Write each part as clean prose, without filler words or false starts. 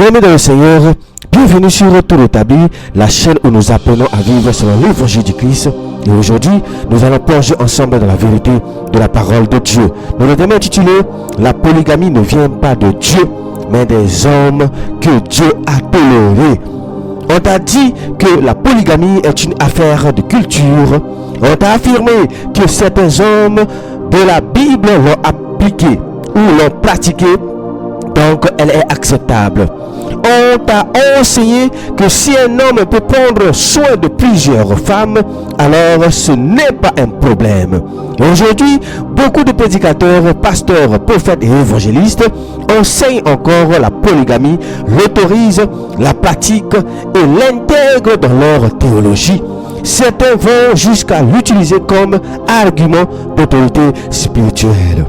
Bien-aimés dans le Seigneur, bienvenue sur Tout Rétabli, la chaîne où nous apprenons à vivre selon l'évangile du Christ. Et aujourd'hui, nous allons plonger ensemble dans la vérité de la parole de Dieu. Nous l'avons intitulé « La polygamie ne vient pas de Dieu, mais des hommes que Dieu a tolérés ». On t'a dit que la polygamie est une affaire de culture. On t'a affirmé que certains hommes de la Bible l'ont appliquée ou l'ont pratiquée, donc elle est acceptable. On t'a enseigné que si un homme peut prendre soin de plusieurs femmes, alors ce n'est pas un problème. Et aujourd'hui, beaucoup de prédicateurs, pasteurs, prophètes et évangélistes enseignent encore la polygamie, l'autorisent, la pratiquent et l'intègrent dans leur théologie. Certains vont jusqu'à l'utiliser comme argument d'autorité spirituelle.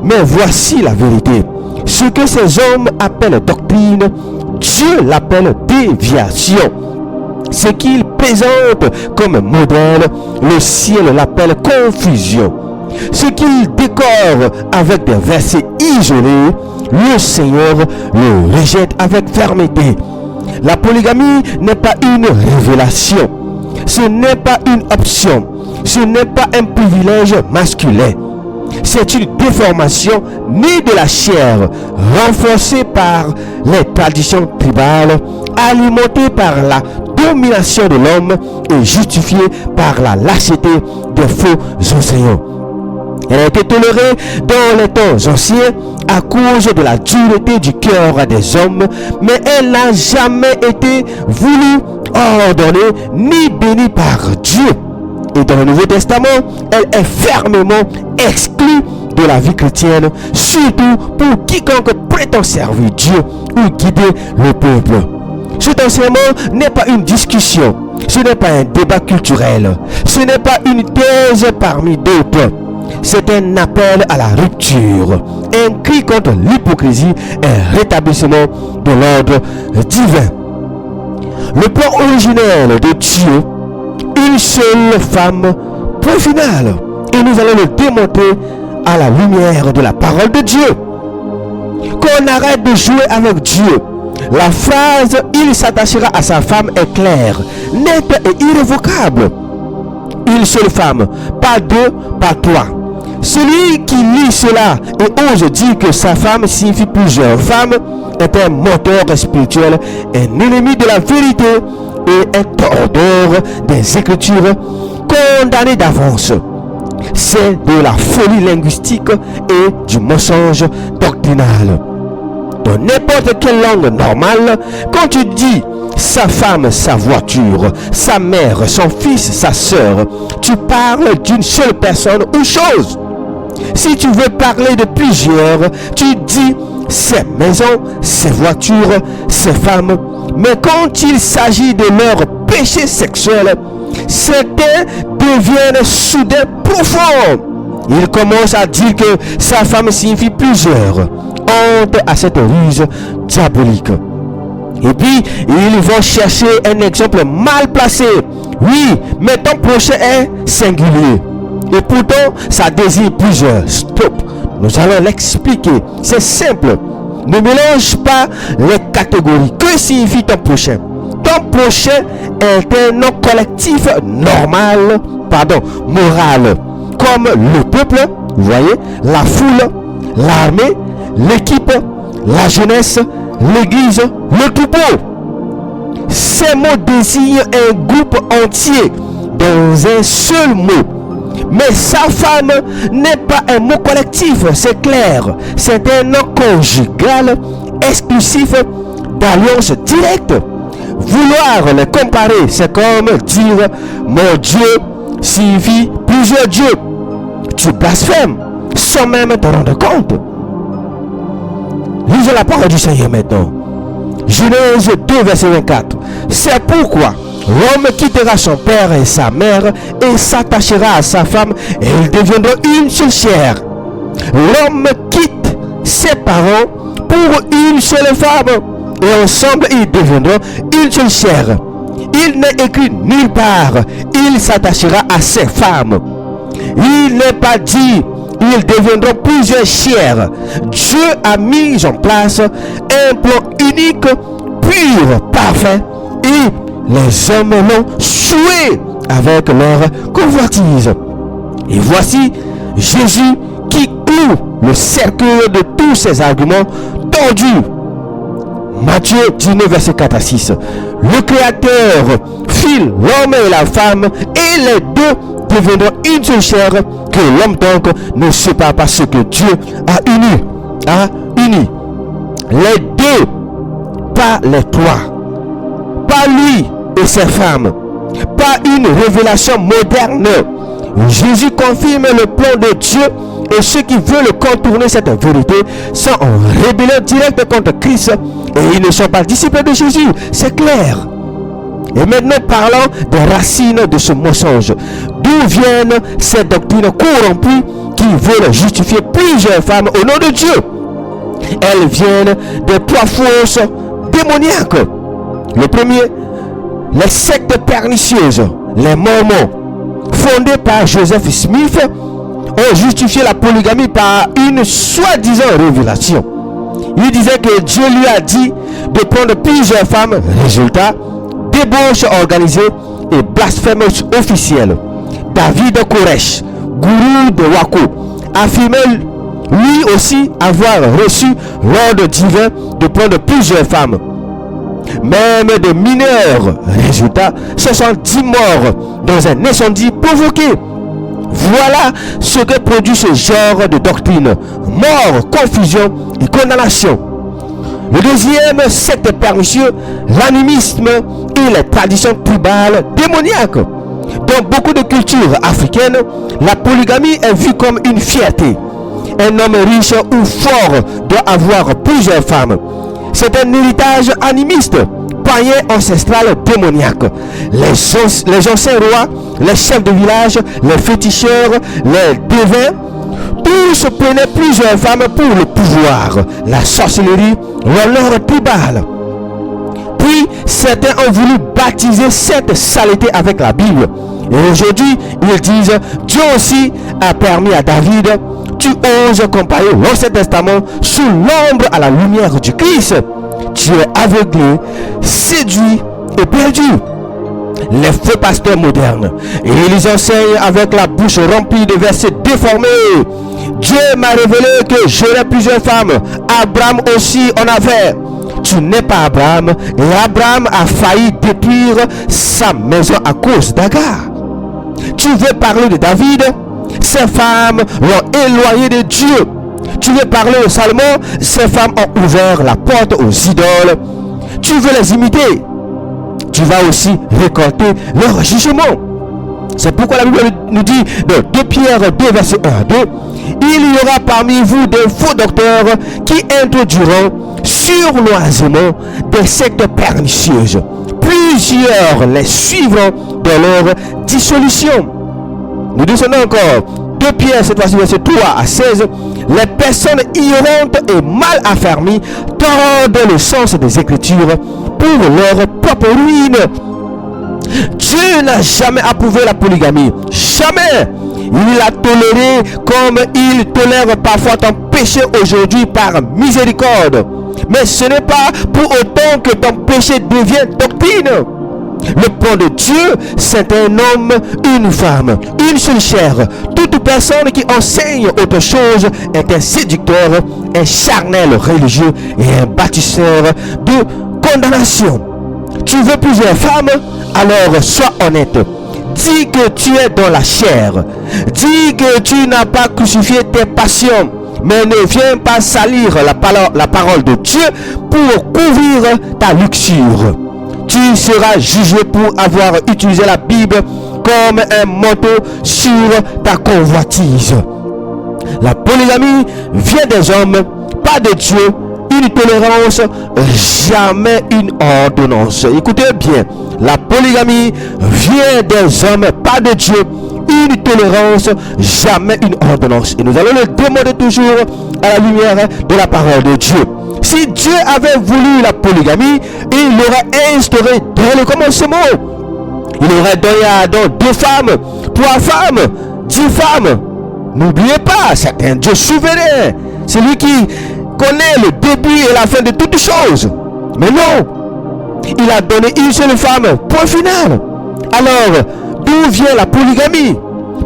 Mais voici la vérité. Ce que ces hommes appellent doctrine, Dieu l'appelle déviation. Ce qu'ils présentent comme modèle, le ciel l'appelle confusion. Ce qu'ils décorent avec des versets isolés, le Seigneur le rejette avec fermeté. La polygamie n'est pas une révélation. Ce n'est pas une option. Ce n'est pas un privilège masculin. C'est une déformation née de la chair, renforcée par les traditions tribales, alimentée par la domination de l'homme et justifiée par la lâcheté des faux enseignants. Elle a été tolérée dans les temps anciens à cause de la dureté du cœur des hommes, mais elle n'a jamais été voulue, ordonnée ni bénie par Dieu. Et dans le Nouveau Testament, elle est fermement exclue de la vie chrétienne, surtout pour quiconque prétend servir Dieu ou guider le peuple. Cet enseignement n'est pas une discussion, ce n'est pas un débat culturel, ce n'est pas une thèse parmi d'autres. C'est un appel à la rupture, un cri contre l'hypocrisie, un rétablissement de l'ordre divin. Le plan originel de Dieu, une seule femme, point final. Et nous allons le démontrer à la lumière de la parole de Dieu. Qu'on arrête de jouer avec Dieu. La phrase « il s'attachera à sa femme » est claire, nette et irrévocable. Une seule femme, pas deux, pas trois. Celui qui lit cela et ose dire que sa femme signifie plusieurs femmes est un menteur spirituel, un ennemi de la vérité et un tordeur des Écritures, condamné d'avance. C'est de la folie linguistique et du mensonge doctrinal. Dans n'importe quelle langue normale, quand tu dis sa femme, sa voiture, sa mère, son fils, sa sœur, tu parles d'une seule personne ou chose. Si tu veux parler de plusieurs, tu dis ses maisons, ses voitures, ses femmes. Mais quand il s'agit de leur péché sexuel, certains deviennent soudain profonds. Ils commencent à dire que sa femme signifie plusieurs. Honte à cette ruse diabolique. Et puis, ils vont chercher un exemple mal placé. Oui, mais ton prochain est singulier. Et pourtant, ça désigne plusieurs. Stop. Nous allons l'expliquer. C'est simple. Ne mélange pas les catégories. Que signifie ton prochain? Ton prochain est un nom collectif normal, moral. Comme le peuple, vous voyez, la foule, l'armée, l'équipe, la jeunesse, l'église, le troupeau. Ces mots désignent un groupe entier dans un seul mot. Mais sa femme n'est pas un mot collectif, c'est clair. C'est un nom conjugal, exclusif, d'alliance directe. Vouloir les comparer, c'est comme dire mon Dieu signifie plusieurs dieux. Tu blasphèmes sans même te rendre compte. Lisez la parole du Seigneur maintenant. Genèse 2, verset 24. C'est pourquoi l'homme quittera son père et sa mère et s'attachera à sa femme et ils deviendront une seule chair. L'homme quitte ses parents pour une seule femme et ensemble ils deviendront une seule chair. Il n'est écrit nulle part il s'attachera à ses femmes. Il n'est pas dit ils deviendront plusieurs chairs. Dieu a mis en place un plan unique, pur, parfait, et les hommes l'ont souillé avec leur convoitise. Et voici Jésus qui cloue le cercle de tous ces arguments tordus. Matthieu 19, verset 4 à 6. Le Créateur fit l'homme et la femme, et les deux deviendront une seule chair, que l'homme donc ne sépare pas ce que Dieu a uni. Les deux, pas les trois, pas lui et ses femmes, pas une révélation moderne. Jésus confirme le plan de Dieu, et ceux qui veulent contourner cette vérité sont en rébellion directe contre Christ, et ils ne sont pas disciples de Jésus, c'est clair. Et maintenant parlons des racines de ce mensonge. D'où viennent ces doctrines corrompues qui veulent justifier plusieurs femmes au nom de Dieu? Elles viennent des trois forces démoniaques. Le premier, les sectes pernicieuses, les Mormons, fondés par Joseph Smith, ont justifié la polygamie par une soi-disant révélation. Il disait que Dieu lui a dit de prendre plusieurs femmes. Résultat, débauche organisée et blasphème officielle. David Koresh, gourou de Waco, affirmait lui aussi avoir reçu l'ordre divin de prendre plusieurs femmes, même de mineurs. Résultat, 70 morts dans un incendie provoqué. Voilà ce que produit ce genre de doctrine: mort, confusion et condamnation. Le deuxième secte pernicieux, l'animisme et les traditions tribales démoniaques. Dans beaucoup de cultures africaines, la polygamie est vue comme une fierté. Un homme riche ou fort doit avoir plusieurs femmes. C'est un héritage animiste, païen, ancestral, démoniaque. Les anciens rois, les chefs de village, les féticheurs, les devins, tous prenaient plusieurs femmes pour le pouvoir, la sorcellerie, l'honneur tribal. Puis certains ont voulu baptiser cette saleté avec la Bible. Et aujourd'hui, ils disent: Dieu aussi a permis à David. Tu oses comparer l'Ancien Testament sous l'ombre à la lumière du Christ. Tu es aveuglé, séduit et perdu. Les faux pasteurs modernes, et ils enseignent avec la bouche remplie de versets déformés. Dieu m'a révélé que j'aurais plusieurs femmes. Abraham aussi en avait. Tu n'es pas Abraham, et Abraham a failli détruire sa maison à cause d'Agar. Tu veux parler de David? Ces femmes l'ont éloigné de Dieu. Tu veux parler de Salomon? Ces femmes ont ouvert la porte aux idoles. Tu veux les imiter? Tu vas aussi récolter leur jugement. C'est pourquoi la Bible nous dit dans 2 Pierre 2, verset 1 à 2, il y aura parmi vous des faux docteurs qui introduiront sournoisement des sectes pernicieuses. Plusieurs les suivront dans leur dissolution. Nous descendons encore. 2 Pierre, cette fois-ci, verset 3 à 16. Les personnes ignorantes et mal affermies tordent le sens des Écritures pour leur propre ruine. Dieu n'a jamais approuvé la polygamie. Jamais. Il l'a toléré comme il tolère parfois ton péché aujourd'hui par miséricorde. Mais ce n'est pas pour autant que ton péché devient doctrine. Le plan de Dieu, c'est un homme, une femme, une seule chair. Toute personne qui enseigne autre chose est un séducteur, un charnel religieux et un bâtisseur de condamnation. Tu veux plusieurs femmes? Alors sois honnête. Dis que tu es dans la chair. Dis que tu n'as pas crucifié tes passions. Mais ne viens pas salir la parole de Dieu pour couvrir ta luxure. Tu seras jugé pour avoir utilisé la Bible comme un manteau sur ta convoitise. La polygamie vient des hommes, pas de Dieu. Une tolérance, jamais une ordonnance. Écoutez bien, la polygamie vient des hommes, pas de Dieu. Une tolérance, jamais une ordonnance. Et nous allons le demander toujours à la lumière de la parole de Dieu. Si Dieu avait voulu la polygamie, il l'aurait instauré dès le commencement. Il aurait donné à Adam 2 femmes, 3 femmes, 10 femmes. N'oubliez pas, c'est un Dieu souverain. C'est lui qui connaît le début et la fin de toutes choses. Mais non, il a donné une seule femme, point final. Alors, d'où vient la polygamie?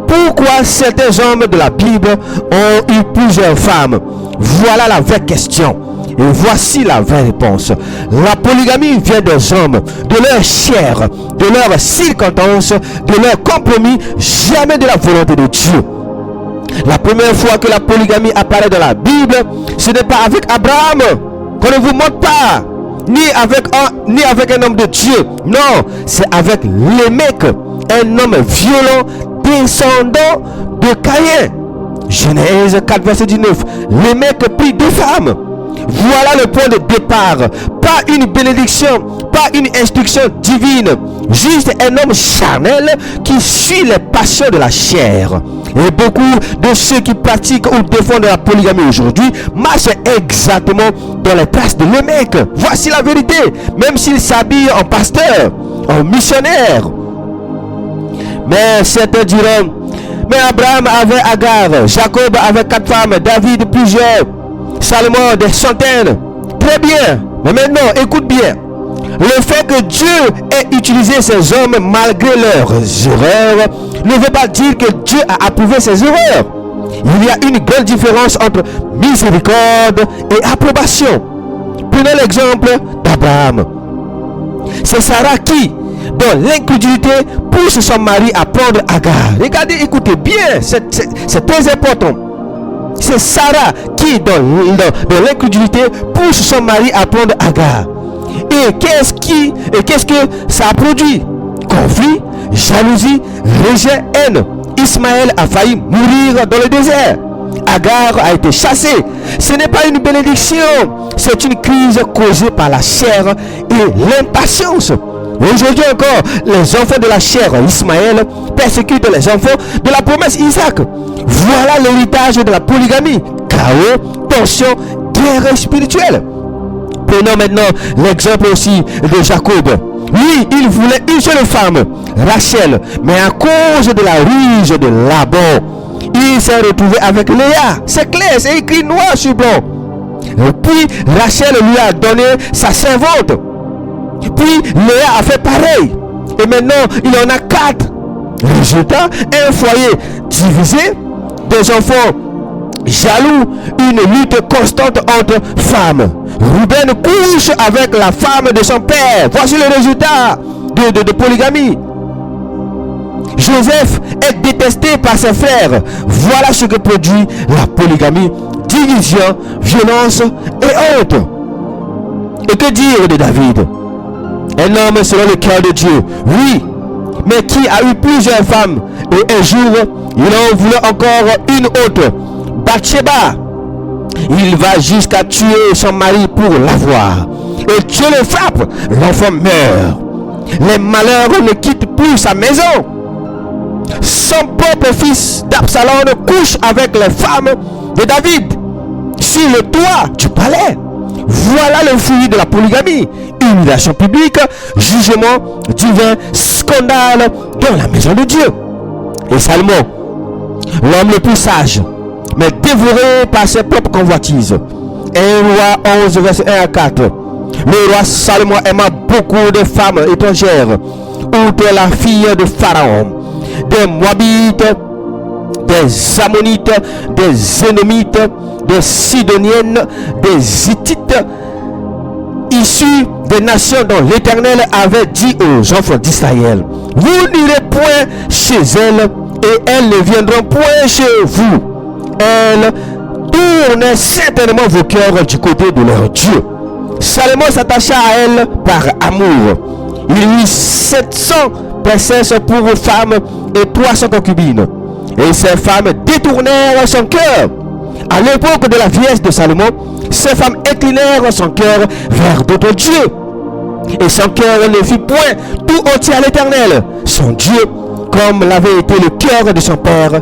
Pourquoi certains hommes de la Bible ont eu plusieurs femmes? Voilà la vraie question. Et voici la vraie réponse. La polygamie vient des hommes, de leur chair, de leur circonstance, de leur compromis, jamais de la volonté de Dieu. La première fois que la polygamie apparaît dans la Bible, ce n'est pas avec Abraham, qu'on ne vous montre pas, ni avec un homme de Dieu. Non, c'est avec Lémec, un homme violent, descendant de Caïn. Genèse 4, verset 19. Lémec prit 2 femmes. Voilà le point de départ. Pas une bénédiction, pas une instruction divine. Juste un homme charnel qui suit les passions de la chair. Et beaucoup de ceux qui pratiquent ou défendent la polygamie aujourd'hui marchent exactement dans les traces de Lémec. Voici la vérité. Même s'ils s'habillent en pasteur, en missionnaire. Mais certains diront, mais Abraham avait Agar, Jacob avait 4 femmes, David plusieurs, Salomon des centaines. Très bien. Mais maintenant, écoute bien. Le fait que Dieu ait utilisé ces hommes malgré leurs erreurs ne veut pas dire que Dieu a approuvé ces erreurs. Il y a une grande différence entre miséricorde et approbation. Prenez l'exemple d'Abraham. C'est Sarah qui, dans l'incrédulité, pousse son mari à prendre Agar. Regardez, écoutez bien, c'est très important. C'est Sarah qui, dans l'incrédulité, pousse son mari à prendre Agar. Et qu'est-ce que ça a produit? Conflit, jalousie, rejet, haine. Ismaël a failli mourir dans le désert. Agar a été chassée. Ce n'est pas une bénédiction, c'est une crise causée par la chair et l'impatience. Aujourd'hui encore, les enfants de la chair, Ismaël, persécutent les enfants de la promesse Isaac. Voilà l'héritage de la polygamie. Chaos, tension, guerre spirituelle. Prenons maintenant l'exemple aussi de Jacob. Lui, il voulait une seule femme, Rachel, mais à cause de la ruse de Laban, il s'est retrouvé avec Léa. C'est clair, c'est écrit noir sur blanc. Et puis Rachel lui a donné sa servante. Puis Léa a fait pareil. Et maintenant, il en a 4. Résultat, un foyer divisé, des enfants jaloux, une lutte constante entre femmes. Ruben couche avec la femme de son père. Voici le résultat de polygamie. Joseph est détesté par ses frères. Voilà ce que produit la polygamie. Division, violence et honte. Et que dire de David? Un homme selon le cœur de Dieu. Oui, mais qui a eu plusieurs femmes. Et un jour, il en voulait encore une autre. Bathsheba. Il va jusqu'à tuer son mari pour l'avoir. Et Dieu le frappe. L'enfant meurt. Les malheurs ne quittent plus sa maison. Son propre fils d'Absalom couche avec les femmes de David sur le toit du palais. Voilà le fruit de la polygamie. Humiliation publique, jugement divin, scandale dans la maison de Dieu. Et Salomon, l'homme le plus sage, mais dévoré par ses propres convoitises. 1 Roi 11, verset 1 à 4. Le roi Salomon aima beaucoup de femmes étrangères, outre la fille de Pharaon, des Moabites, des Ammonites, des Édomites, des Sidoniennes, des Hittites, issus des nations dont l'Éternel avait dit aux enfants d'Israël: vous n'irez point chez elles, et elles ne viendront point chez vous. Elles tournent certainement vos cœurs du côté de leur Dieu. Salomon s'attacha à elle par amour. Il eut 700 princesses pour femmes et 300 concubines. Et ces femmes détournèrent son cœur. À l'époque de la vieillesse de Salomon, ces femmes inclinèrent son cœur vers d'autres dieux. Et son cœur ne fut point tout entier à l'Éternel, son Dieu, comme l'avait été le cœur de son père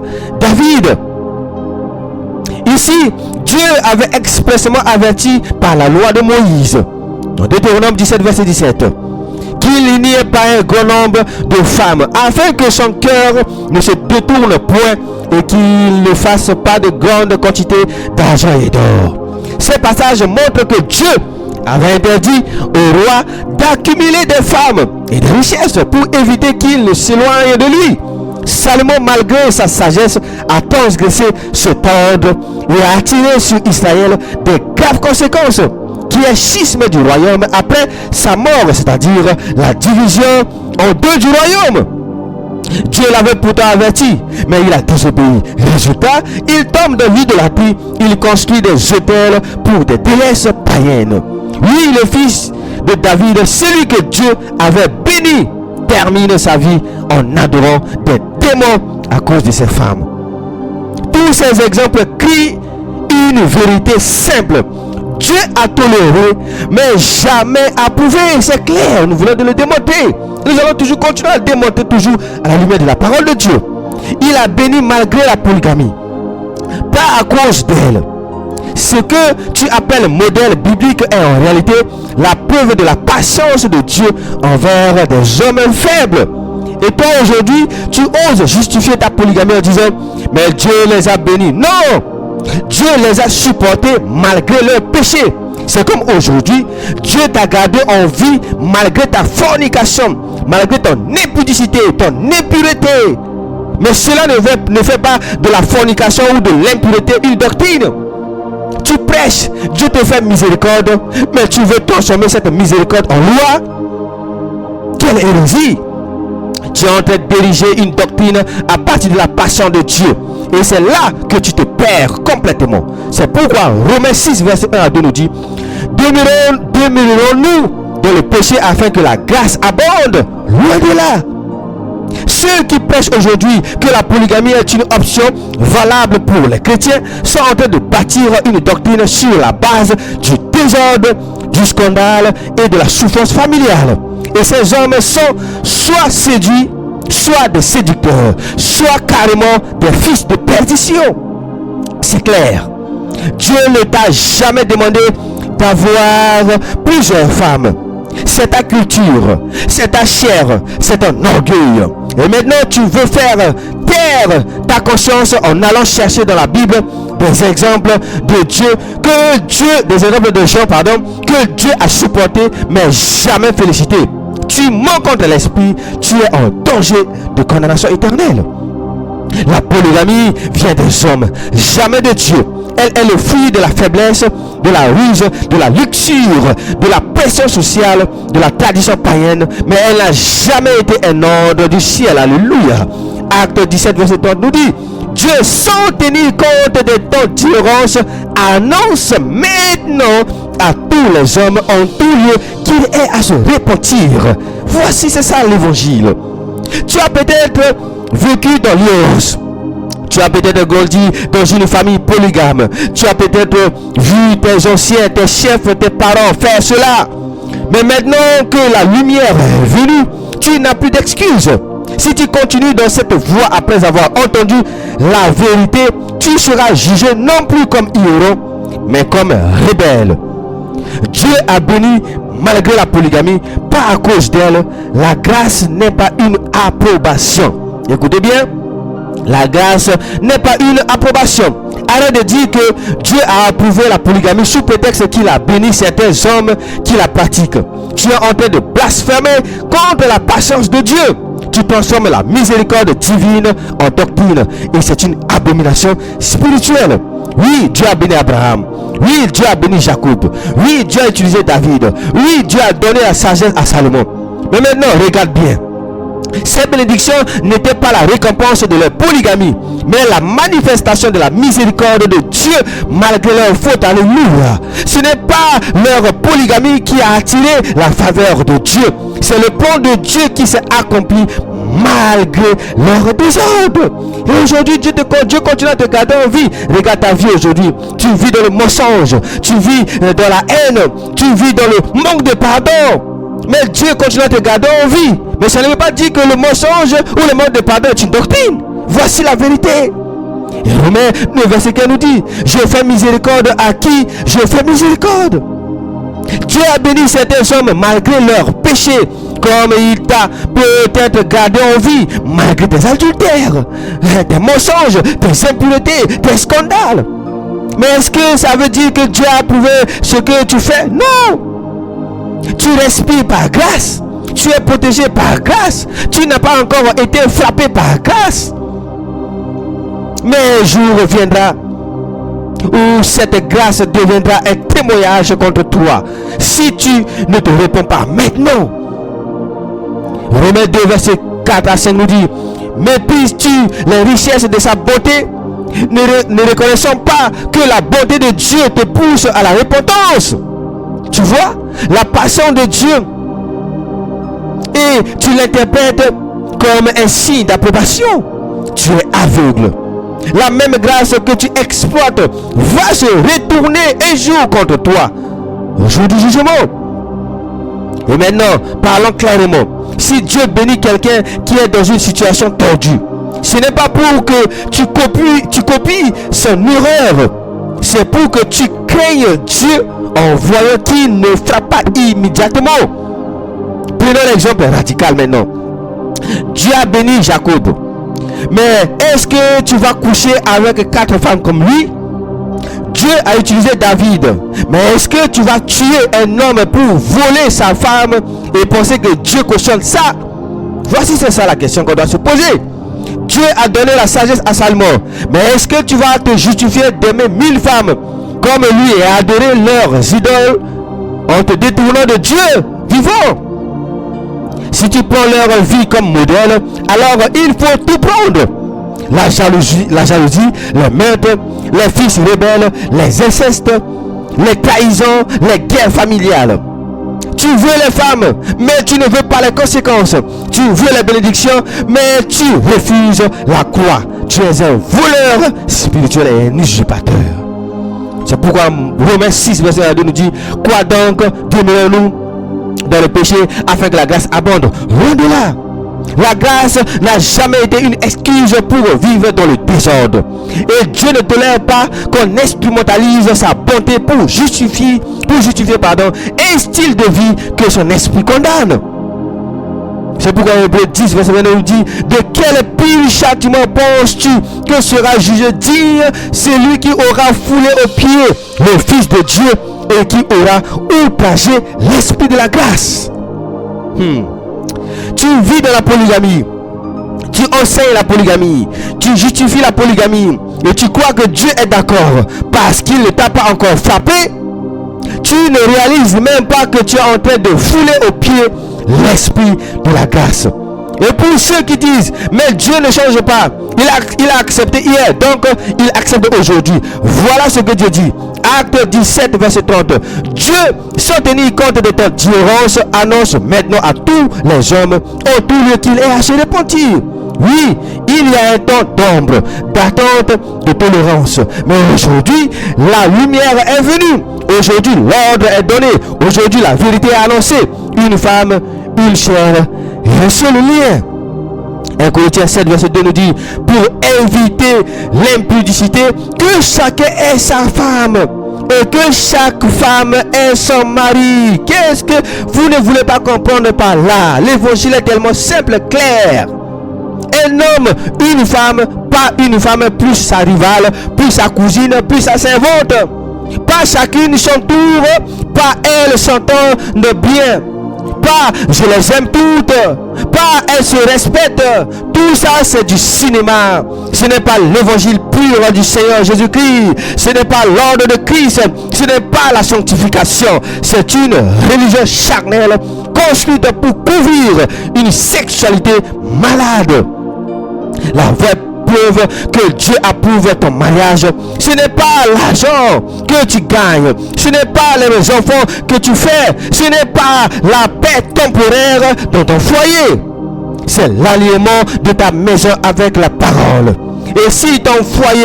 David. Ici, Dieu avait expressément averti par la loi de Moïse, dans Deutéronome 17, verset 17, qu'il qu'il n'y ait pas un grand nombre de femmes, afin que son cœur ne se détourne point et qu'il ne fasse pas de grande quantité d'argent et d'or. Ces passages montrent que Dieu avait interdit au roi d'accumuler des femmes et des richesses pour éviter qu'il ne s'éloigne de lui. Salomon, malgré sa sagesse, a transgressé cet ordre et a attiré sur Israël des graves conséquences, qui est schisme du royaume après sa mort, c'est-à-dire la division en deux du royaume. Dieu l'avait pourtant averti, mais il a désobéi. Résultat, il tombe dans l'idolâtrie, il construit des autels pour des déesses païennes. Lui, le fils de David, celui que Dieu avait béni, termine sa vie en adorant des démons à cause de ses femmes. Tous ces exemples crient une vérité simple. Dieu a toléré, mais jamais approuvé. C'est clair, nous voulons de le démontrer. Nous allons toujours continuer à le démontrer, toujours à la lumière de la parole de Dieu. Il a béni malgré la polygamie, pas à cause d'elle. Ce que tu appelles modèle biblique est en réalité la preuve de la patience de Dieu envers des hommes faibles. Et toi aujourd'hui, tu oses justifier ta polygamie en disant, mais Dieu les a bénis. Non! Dieu les a supportés malgré leurs péchés. C'est comme aujourd'hui, Dieu t'a gardé en vie malgré ta fornication, malgré ton impudicité, ton impureté. Mais cela ne fait pas de la fornication ou de l'impureté une doctrine. Tu prêches, Dieu te fait miséricorde, mais tu veux transformer cette miséricorde en loi. Quelle hérésie! Tu es en train de diriger une doctrine à partir de la passion de Dieu. Et c'est là que tu te perds complètement. C'est pourquoi Romains 6, verset 1 à 2 nous dit, demeurons-nous dans le péché afin que la grâce abonde. Loin de là. Ceux qui prêchent aujourd'hui que la polygamie est une option valable pour les chrétiens sont en train de bâtir une doctrine sur la base du désordre, du scandale et de la souffrance familiale. Et ces hommes sont soit séduits, soit des séducteurs, soit carrément des fils de perdition. C'est clair. Dieu ne t'a jamais demandé d'avoir plusieurs femmes. C'est ta culture, c'est ta chair, c'est ton orgueil. Et maintenant tu veux faire taire ta conscience en allant chercher dans la Bible des exemples de Dieu, des exemples de gens, que Dieu a supporté mais jamais félicité. Tu mens contre l'esprit, tu es en danger de condamnation éternelle. La polygamie vient des hommes, jamais de Dieu. Elle est le fruit de la faiblesse, de la ruse, de la luxure, de la pression sociale, de la tradition païenne, mais elle n'a jamais été un ordre du ciel. Alléluia. Acte 17, verset 30 nous dit, Dieu, sans tenir compte de ton tolérance, annonce maintenant à tous les hommes en tout lieu qu'il est à se repentir. Voici, c'est ça l'évangile. Tu as peut-être vécu dans l'ignorance. Tu as peut-être grandi dans une famille polygame. Tu as peut-être vu tes anciens, tes chefs, tes parents faire cela. Mais maintenant que la lumière est venue, tu n'as plus d'excuses. Si tu continues dans cette voie après avoir entendu la vérité, tu seras jugé non plus comme ignorant, mais comme rebelle. Dieu a béni malgré la polygamie, pas à cause d'elle. La grâce n'est pas une approbation. Écoutez bien, la grâce n'est pas une approbation. Arrête de dire que Dieu a approuvé la polygamie sous prétexte qu'il a béni certains hommes qui la pratiquent. Tu es en train de blasphémer contre la patience de Dieu. Tu transformes la miséricorde divine en doctrine et c'est une abomination spirituelle. Oui, Dieu a béni Abraham. Oui, Dieu a béni Jacob. Oui, Dieu a utilisé David. Oui, Dieu a donné la sagesse à Salomon. Mais maintenant, regarde bien. Ces bénédictions n'étaient pas la récompense de leur polygamie, mais la manifestation de la miséricorde de Dieu malgré leur faute. Alléluia. Ce n'est pas leur polygamie qui a attiré la faveur de Dieu. C'est le plan de Dieu qui s'est accompli malgré leur désordre. Et aujourd'hui, Dieu continue à te garder en vie. Regarde ta vie aujourd'hui. Tu vis dans le mensonge. Tu vis dans la haine. Tu vis dans le manque de pardon. Mais Dieu continue à te garder en vie. Mais ça ne veut pas dire que le mensonge ou le manque de pardon est une doctrine. Voici la vérité. Et Romains 9, verset 15 nous dit, je fais miséricorde à qui je fais miséricorde. Dieu a béni certains hommes malgré leurs péchés, comme il t'a peut-être gardé en vie, malgré tes adultères, tes mensonges, tes impuretés, tes scandales. Mais est-ce que ça veut dire que Dieu a approuvé ce que tu fais? Non. Tu respires par grâce. Tu es protégé par grâce. Tu n'as pas encore été frappé par grâce. Mais un jour viendra où cette grâce deviendra un témoignage contre toi. Si tu ne te réponds pas maintenant. Romains 2, verset 4 à 5 nous dit: méprises-tu les richesses de sa beauté, ne reconnaissant pas que la bonté de Dieu te pousse à la repentance? Tu vois, la passion de Dieu, et tu l'interprètes comme un signe d'approbation. Tu es aveugle. La même grâce que tu exploites va se retourner un jour contre toi, au jour du jugement. Et maintenant, parlons clairement. Si Dieu bénit quelqu'un qui est dans une situation tordue, ce n'est pas pour que tu copies son erreur. C'est pour que tu craignes Dieu en voyant qu'il ne frappe pas immédiatement. Prenons l'exemple radical maintenant. Dieu a béni Jacob. Mais est-ce que tu vas coucher avec 4 femmes comme lui? Dieu a utilisé David. Mais est-ce que tu vas tuer un homme pour voler sa femme et penser que Dieu cautionne ça? Voici, c'est ça la question qu'on doit se poser. Dieu a donné la sagesse à Salomon. Mais est-ce que tu vas te justifier d'aimer 1000 femmes comme lui et adorer leurs idoles en te détournant de Dieu vivant? Si tu prends leur vie comme modèle, alors il faut tout prendre. La jalousie, les meurtres, les fils rebelles, les incestes, les trahisons, les guerres familiales. Tu veux les femmes, mais tu ne veux pas les conséquences. Tu veux les bénédictions, mais tu refuses la croix. Tu es un voleur spirituel et un usurpateur. C'est pourquoi Romains 6, verset 2 nous dit: quoi donc, demeurons-nous dans le péché afin que la grâce abonde? Loin de là. La grâce n'a jamais été une excuse pour vivre dans le désordre. Et Dieu ne tolère pas qu'on instrumentalise sa bonté pour justifier un style de vie que son esprit condamne. C'est pourquoi Hébreux 10, verset 29 nous dit: de quel pire châtiment penses-tu que sera jugé digne celui qui aura foulé aux pieds le Fils de Dieu et qui aura outragé l'esprit de la grâce? Tu vis dans la polygamie, tu enseignes la polygamie, tu justifies la polygamie et tu crois que Dieu est d'accord parce qu'il ne t'a pas encore frappé. Tu ne réalises même pas que tu es en train de fouler aux pieds l'esprit de la grâce. Et pour ceux qui disent: mais Dieu ne change pas, il a accepté hier, donc il accepte aujourd'hui. Voilà ce que Dieu dit. Acte 17, verset 30. Dieu, sans tenir compte de ta différence, annonce maintenant à tous les hommes autour de qu'il est à se repentir. Oui, il y a un temps d'ombre, d'attente, de tolérance. Mais aujourd'hui, la lumière est venue. Aujourd'hui, l'ordre est donné. Aujourd'hui, la vérité est annoncée. Une femme, une chair et un seul lien. 1 Corinthiens 7, verset 2 nous dit: pour éviter l'impudicité, que chacun ait sa femme et que chaque femme ait son mari. Qu'est-ce que vous ne voulez pas comprendre par là? L'évangile est tellement simple, clair. Un homme, une femme, pas une femme plus sa rivale, plus sa cousine, plus sa servante. Pas chacune son tour, pas elle s'entendent bien. Pas je les aime toutes, pas elles se respectent. Tout ça c'est du cinéma. Ce n'est pas l'évangile pur du Seigneur Jésus-Christ. Ce n'est pas l'ordre de Christ. Ce n'est pas la sanctification. C'est une religion charnelle construite pour couvrir une sexualité malade. La vraie preuve que Dieu approuve ton mariage, ce n'est pas l'argent que tu gagnes, ce n'est pas les enfants que tu fais, ce n'est pas la paix temporaire dans ton foyer, c'est l'alliement de ta maison avec la parole. Et si ton foyer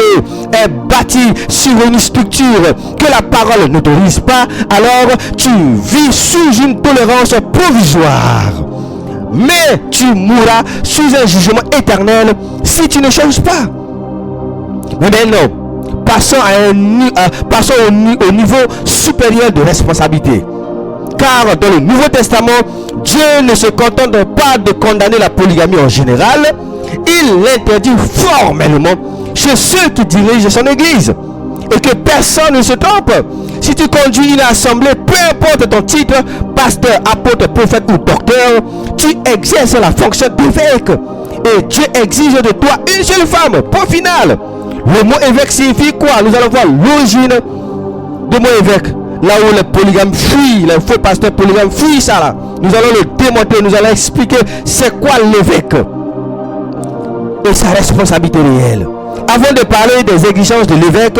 est bâti sur une structure que la parole n'autorise pas, alors tu vis sous une tolérance provisoire. Mais tu mourras sous un jugement éternel si tu ne changes pas. Mais maintenant, passons au niveau supérieur de responsabilité. Car dans le Nouveau Testament, Dieu ne se contente pas de condamner la polygamie en général, il l'interdit formellement chez ceux qui dirigent son église. Et que personne ne se trompe. Si tu conduis une assemblée, peu importe ton titre, pasteur, apôtre, prophète ou docteur, tu exerces la fonction d'évêque. Et Dieu exige de toi une seule femme. Point final. Le mot évêque signifie quoi? Nous allons voir l'origine du mot évêque. Là où le polygame fuit, le faux pasteur polygame fuit ça là. Nous allons le démontrer, nous allons expliquer c'est quoi l'évêque et sa responsabilité réelle. Avant de parler des exigences de l'évêque,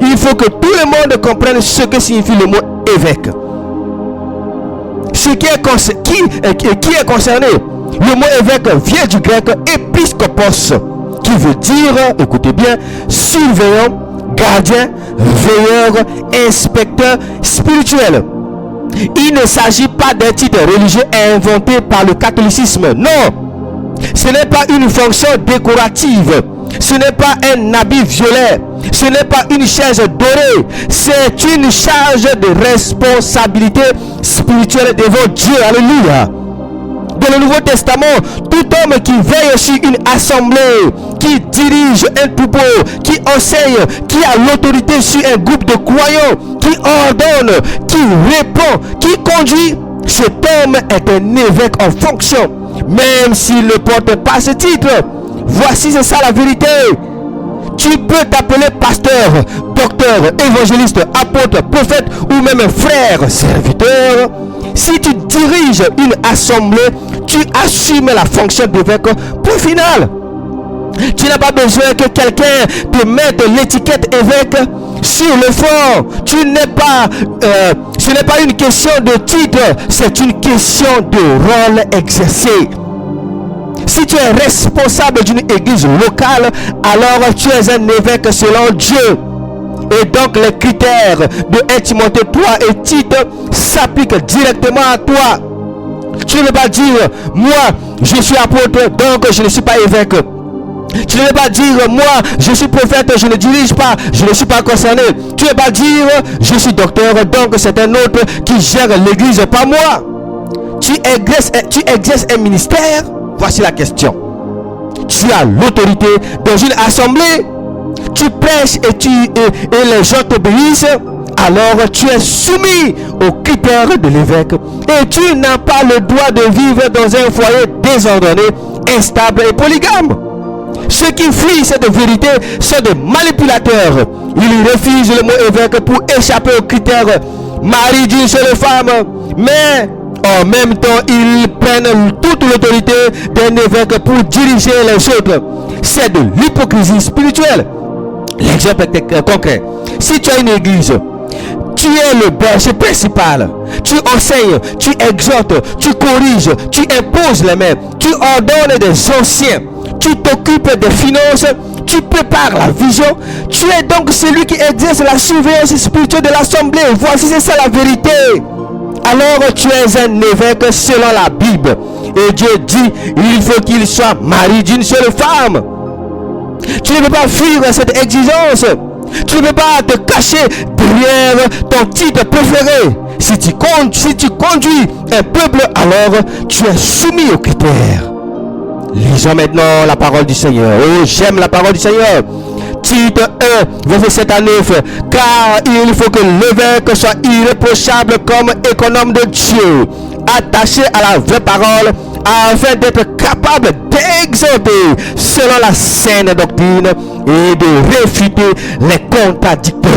il faut que tout le monde comprenne ce que signifie le mot évêque. Qui est concerné? Le mot évêque vient du grec épiscopos, qui veut dire, écoutez bien, surveillant, gardien, veilleur, inspecteur spirituel. Il ne s'agit pas d'un titre religieux inventé par le catholicisme. Non, ce n'est pas une fonction décorative. Ce n'est pas un habit violet. Ce n'est pas une chaise dorée. C'est une charge de responsabilité spirituelle devant Dieu. Alléluia. Dans le Nouveau Testament, tout homme qui veille sur une assemblée, qui dirige un troupeau, qui enseigne, qui a l'autorité sur un groupe de croyants, qui ordonne, qui répond, qui conduit, cet homme est un évêque en fonction, même s'il ne porte pas ce titre. Voici, c'est ça la vérité. Tu peux t'appeler pasteur, docteur, évangéliste, apôtre, prophète ou même frère, serviteur. Si tu diriges une assemblée, tu assumes la fonction d'évêque. Point final. Tu n'as pas besoin que quelqu'un te mette l'étiquette évêque sur le front. Ce n'est pas une question de titre, c'est une question de rôle exercé. Si tu es responsable d'une église locale, alors tu es un évêque selon Dieu. Et donc les critères de 1 Timothée 3 et Tite s'appliquent directement à toi. Tu ne peux pas dire, moi je suis apôtre, donc je ne suis pas évêque. Tu ne peux pas dire, moi je suis prophète, je ne dirige pas, je ne suis pas concerné. Tu ne peux pas dire, je suis docteur, donc c'est un autre qui gère l'église, pas moi. Tu exerces un ministère. Voici la question. Tu as l'autorité dans une assemblée. Tu prêches et les gens t'obéissent. Alors tu es soumis aux critères de l'évêque. Et tu n'as pas le droit de vivre dans un foyer désordonné, instable et polygame. Ceux qui fuient cette vérité sont des manipulateurs. Ils refusent le mot évêque pour échapper aux critères mari d'une seule femme. Mais en même temps, ils prennent toute l'autorité d'un évêque pour diriger les autres. C'est de l'hypocrisie spirituelle. L'exemple est concret. Si tu as une église, tu es le berger principal. Tu enseignes, tu exhortes, tu corriges, tu imposes les mains, tu ordonnes des anciens, tu t'occupes des finances, tu prépares la vision. Tu es donc celui qui exerce la surveillance spirituelle de l'assemblée. Voici, c'est ça la vérité. Alors tu es un évêque selon la Bible. Et Dieu dit, il faut qu'il soit mari d'une seule femme. Tu ne peux pas fuir cette exigence. Tu ne peux pas te cacher derrière ton titre préféré. Si tu conduis un peuple, alors tu es soumis aux critères. Lisons maintenant la parole du Seigneur. Oh, j'aime la parole du Seigneur. Tite 1, verset 7 à 9. Car il faut que l'évêque soit irréprochable comme économe de Dieu, attaché à la vraie parole, afin d'être capable d'exhorter selon la saine doctrine et de réfuter les contradicteurs.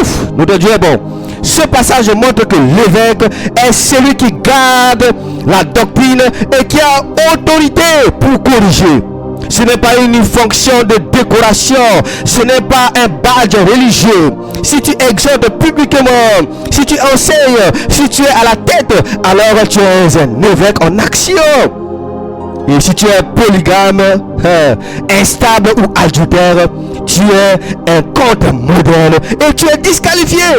Ouf, notre Dieu est bon. Ce passage montre que l'évêque est celui qui garde la doctrine et qui a autorité pour corriger. Ce n'est pas une fonction de décoration, ce n'est pas un badge religieux. Si tu exhortes publiquement, si tu enseignes, si tu es à la tête, alors tu es un évêque en action. Et si tu es polygame, instable ou adultère, tu es un contre-modèle et tu es disqualifié.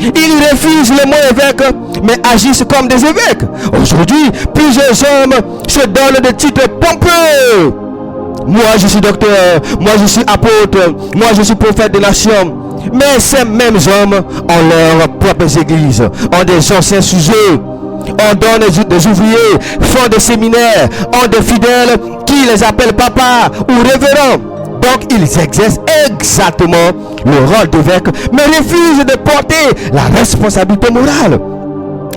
Ils refusent le mot évêque, mais agissent comme des évêques. Aujourd'hui, plusieurs hommes se donnent des titres pompeux. Moi, je suis docteur. Moi, je suis apôtre. Moi, je suis prophète des nations. Mais ces mêmes hommes ont leur propres églises, ont des anciens sujets, ordonnent des ouvriers, font des séminaires, ont des fidèles qui les appellent papa ou révérend. Donc ils exercent exactement le rôle d'évêque, mais refusent de porter la responsabilité morale.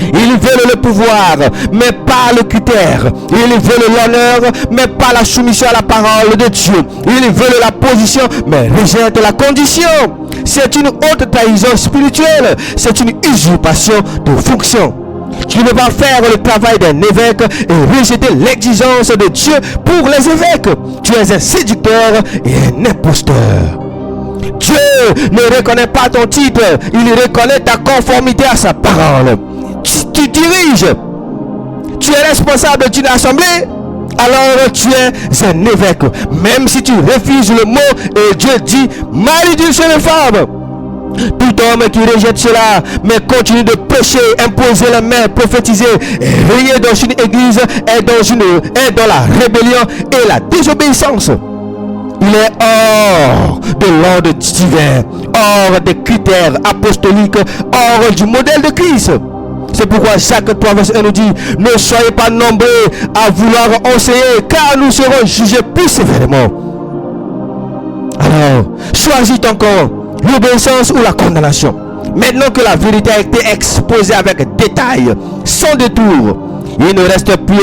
Ils veulent le pouvoir, mais pas le critère. Ils veulent l'honneur, mais pas la soumission à la parole de Dieu. Ils veulent la position, mais rejettent la condition. C'est une haute trahison spirituelle. C'est une usurpation de fonction. Tu ne vas faire le travail d'un évêque et rejeter l'exigence de Dieu pour les évêques. Tu es un séducteur et un imposteur. Dieu ne reconnaît pas ton titre, il reconnaît ta conformité à sa parole. Tu diriges, tu es responsable d'une assemblée, alors tu es un évêque. Même si tu refuses le mot, et Dieu dit, malédiction sur les femmes. Tout homme qui rejette cela, mais continue de pécher, imposer la main, prophétiser, régner dans une église, est dans la rébellion et la désobéissance. Il est hors de l'ordre divin, hors des critères apostoliques, hors du modèle de Christ. C'est pourquoi Jacques 3, verset 1 nous dit, ne soyez pas nombreux à vouloir enseigner, car nous serons jugés plus sévèrement. Alors, choisis ton camp, l'obéissance ou la condamnation. Maintenant que la vérité a été exposée avec détail, sans détour, il ne reste plus